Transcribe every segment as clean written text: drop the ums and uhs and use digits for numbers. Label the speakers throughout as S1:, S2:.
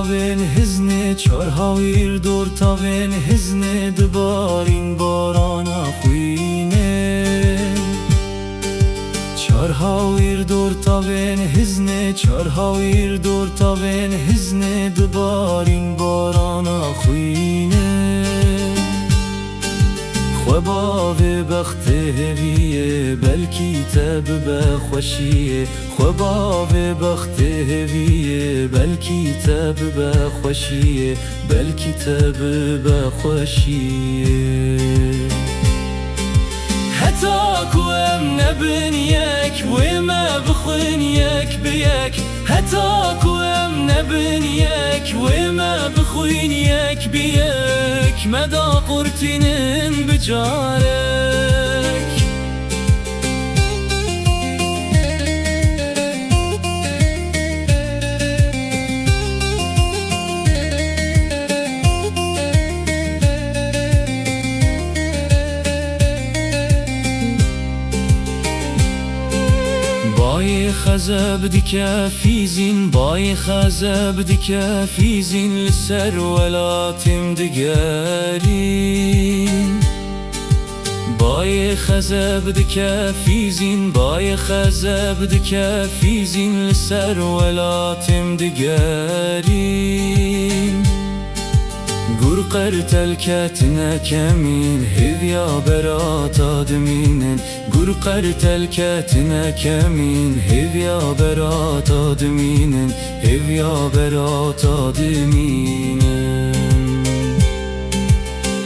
S1: تاوین هزنه چار هاویر دور تاوین هزنه دبارین باران خوینه چار هاویر دور تاوین هزنه چار هاویر دور تاوین هزنه دبارین باران خوینه خواب بخت هویه بلکی تب بخوشیه خواب بخت هویه بلکی تب بخوشیه بلکی تب بخوشیه حتی کوم نبن یک و ما بخون یک بیک حتی کوم نبن یک و ما بخون یک بیک مدا قرتینن بجارک بای خزب دیکه فیزین بای خزب دیکه فیزین لسر ولاتم دگرین بای خزب دیکه فیزین بای خزب دیکه فیزین لسر ولاتم دگرین گر قرتل کتنا کمین هویا برات آدمینن گر قرتل کتنا کمین هویا برات آدمینن هویا برات آدمینن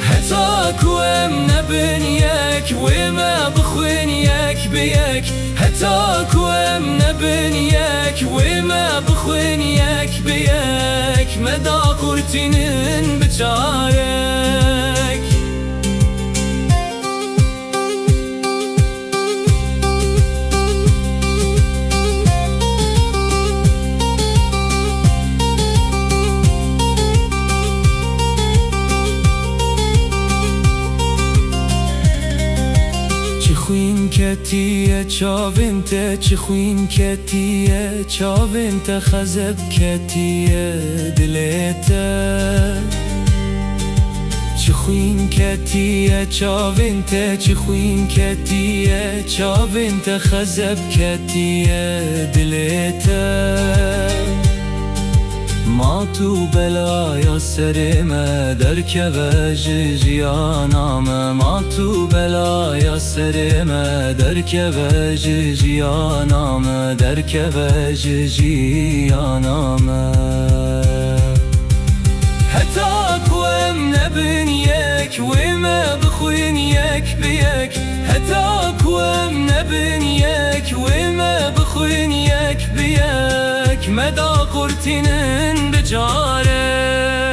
S1: حتی کوم نبن یک و ما بخون یک بیک حتی کوم نبن یک و ما بخون یک بیک مدا قرتینن بچارک خوین کتیه چاوینته چی خوین کتیه چاوینته خزب کتیه دلیته چی خوین کتیه چاوینته چی خوین کتیه چاوینته خزب کتیه دلیته ما تو بلایا سرمه در که جیانامه ما تو بلایا سرمه در که جیانامه در که جیانامه حتی کوم نبن یک و ما بخون یک بیک حتی کوم نبن یک و ما بخون یک بیک مدا قرتینن بجاره